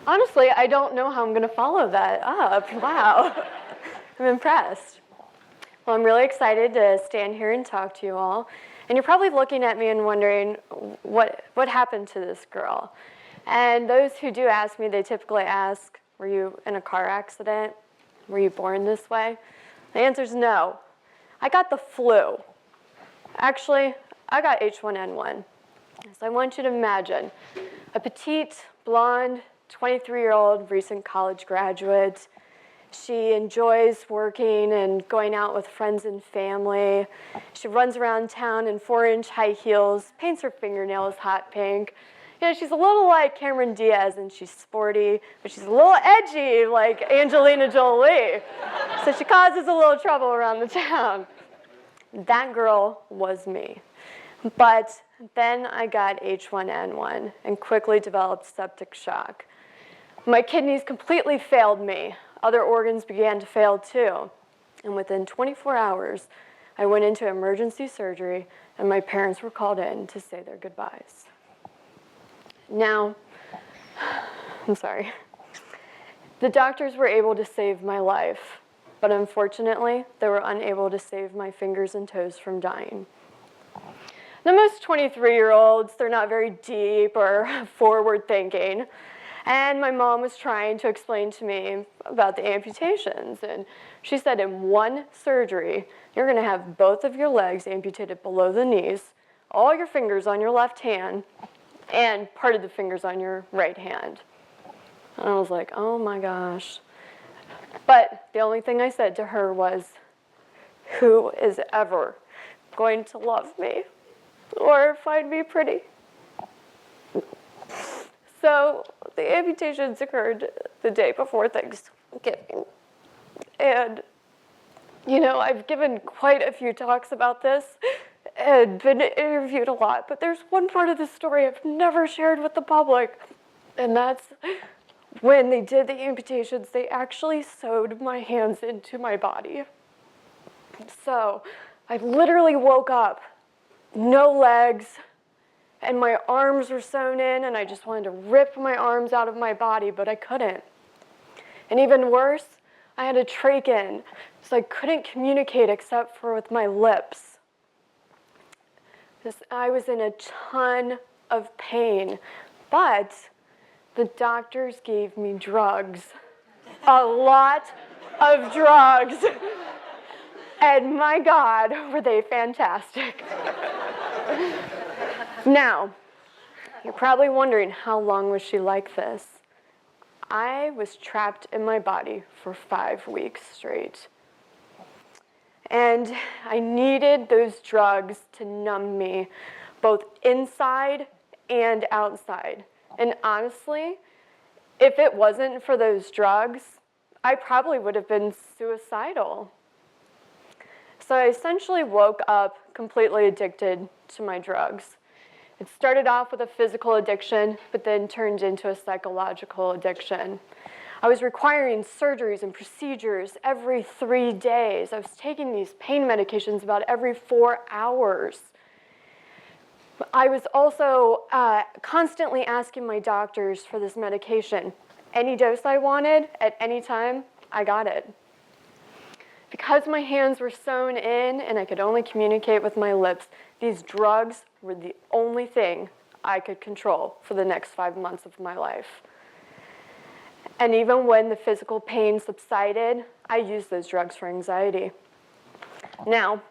Honestly, I don't know how I'm going to follow that up. Wow. I'm impressed. Well, I'm really excited to stand here and talk to you all. And you're probably looking at me and wondering, what happened to this girl? And those who do ask me, they typically ask, were you in a car accident? Were you born this way? The answer is no. I got the flu. Actually, I got H1N1. So I want you to imagine a petite, blonde, 23-year-old recent college graduate. She enjoys working and going out with friends and family. She runs around town in 4-inch high heels, paints her fingernails hot pink. You know, she's a little like Cameron Diaz, and she's sporty, but she's a little edgy like Angelina Jolie. So she causes a little trouble around the town. That girl was me. But then I got H1N1 and quickly developed septic shock. My kidneys completely failed me. Other organs began to fail too. And within 24 hours, I went into emergency surgery, and my parents were called in to say their goodbyes. Now, I'm sorry. The doctors were able to save my life, but unfortunately, they were unable to save my fingers and toes from dying. Now, most 23-year-olds, they're not very deep or forward-thinking. And my mom was trying to explain to me about the amputations. And she said, in one surgery, you're going to have both of your legs amputated below the knees, all your fingers on your left hand, and part of the fingers on your right hand. And I was like, oh my gosh. But the only thing I said to her was, who is ever going to love me or find me pretty? So the amputations occurred the day before Thanksgiving. And, you know, I've given quite a few talks about this and been interviewed a lot, but there's one part of the story I've never shared with the public, and that's when they did the amputations, they actually sewed my hands into my body. So I literally woke up, no legs, and my arms were sewn in, and I just wanted to rip my arms out of my body, but I couldn't. And even worse, I had a trach-in, so I couldn't communicate except for with my lips. I was in a ton of pain, but the doctors gave me drugs, a lot of drugs. And my God, were they fantastic. Now, you're probably wondering, how long was she like this? I was trapped in my body for 5 weeks straight. And I needed those drugs to numb me, both inside and outside. And honestly, if it wasn't for those drugs, I probably would have been suicidal. So I essentially woke up completely addicted to my drugs. It started off with a physical addiction, but then turned into a psychological addiction. I was requiring surgeries and procedures every 3 days. I was taking these pain medications about every 4 hours. I was also constantly asking my doctors for this medication. Any dose I wanted, at any time, I got it. Because my hands were sewn in and I could only communicate with my lips, these drugs were the only thing I could control for the next 5 months of my life. And even when the physical pain subsided, I used those drugs for anxiety. Now,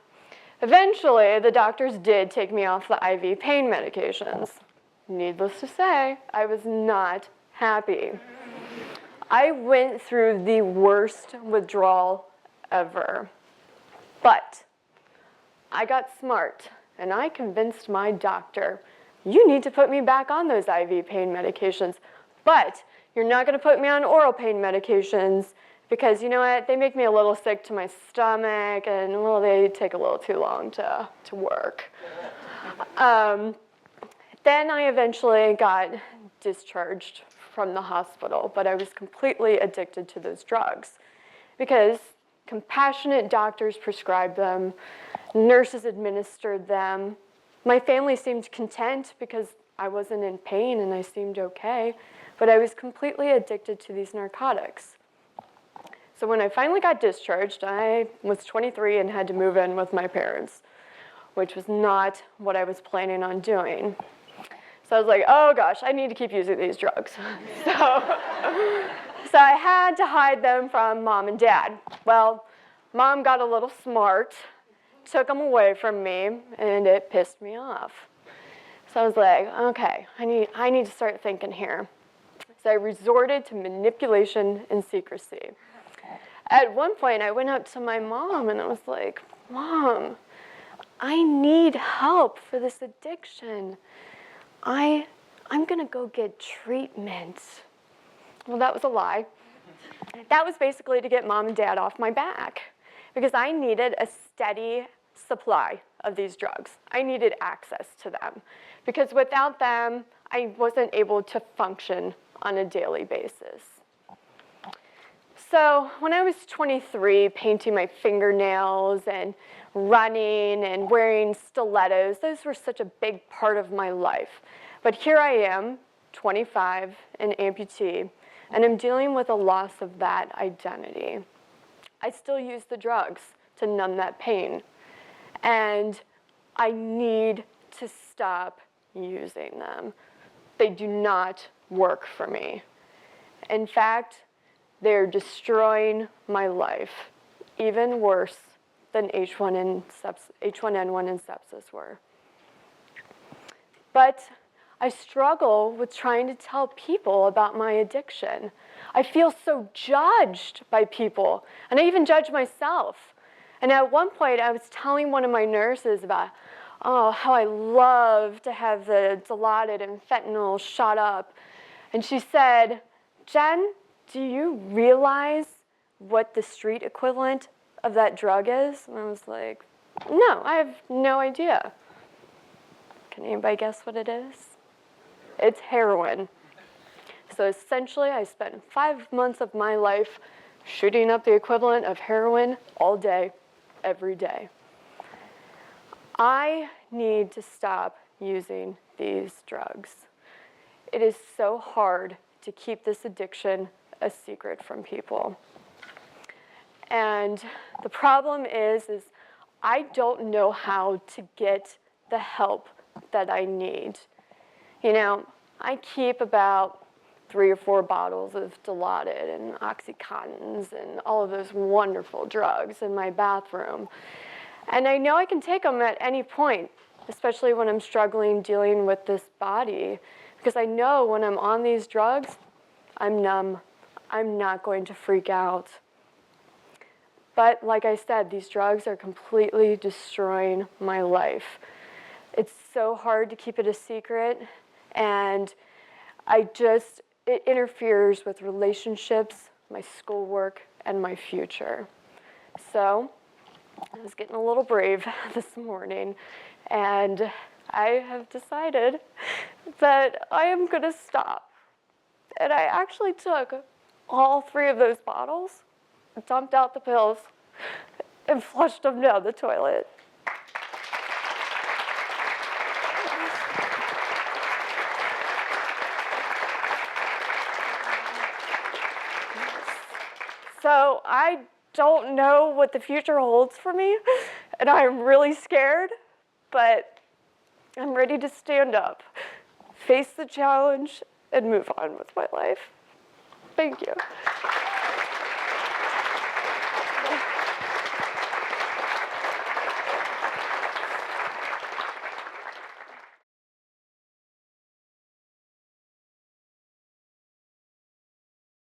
eventually, the doctors did take me off the IV pain medications. Needless to say, I was not happy. I went through the worst withdrawal ever. But I got smart, and I convinced my doctor, you need to put me back on those IV pain medications, but you're not going to put me on oral pain medications because, you know what, they make me a little sick to my stomach, and, well, they take a little too long to work. Then I eventually got discharged from the hospital, but I was completely addicted to those drugs. because compassionate doctors prescribed them, nurses administered them. My family seemed content because I wasn't in pain and I seemed okay, but I was completely addicted to these narcotics. So when I finally got discharged, I was 23 and had to move in with my parents, which was not what I was planning on doing. So I was like, oh gosh, I need to keep using these drugs. So I had to hide them from mom and dad. Well, mom got a little smart, took them away from me, and it pissed me off. So I was like, okay, I need to start thinking here. So I resorted to manipulation and secrecy. At one point, I went up to my mom and I was like, Mom, I need help for this addiction. I'm gonna go get treatment. Well, that was a lie. That was basically to get mom and dad off my back because I needed a steady supply of these drugs. I needed access to them because without them, I wasn't able to function on a daily basis. So when I was 23, painting my fingernails and running and wearing stilettos, those were such a big part of my life. But here I am, 25, an amputee, and I'm dealing with a loss of that identity. I still use the drugs to numb that pain, and I need to stop using them. They do not work for me. In fact, they're destroying my life, even worse than H1N1 and sepsis were. But I struggle with trying to tell people about my addiction. I feel so judged by people, and I even judge myself. And at one point, I was telling one of my nurses about, how I love to have the Dilaudid and fentanyl shot up. And she said, Jen, do you realize what the street equivalent of that drug is? And I was like, no, I have no idea. Can anybody guess what it is? It's heroin. So essentially, I spent 5 months of my life shooting up the equivalent of heroin all day, every day. I need to stop using these drugs. It is so hard to keep this addiction a secret from people. And the problem is I don't know how to get the help that I need. You know, I keep about 3 or 4 bottles of Dilaudid and Oxycontins and all of those wonderful drugs in my bathroom. And I know I can take them at any point, especially when I'm struggling dealing with this body, because I know when I'm on these drugs, I'm numb. I'm not going to freak out. But like I said, these drugs are completely destroying my life. It's so hard to keep it a secret, and it interferes with relationships, my schoolwork, and my future. So I was getting a little brave this morning, and I have decided that I am going to stop. And I actually took all 3 of those bottles, dumped out the pills, and flushed them down the toilet. So I don't know what the future holds for me, and I'm really scared, but I'm ready to stand up, face the challenge, and move on with my life. Thank you.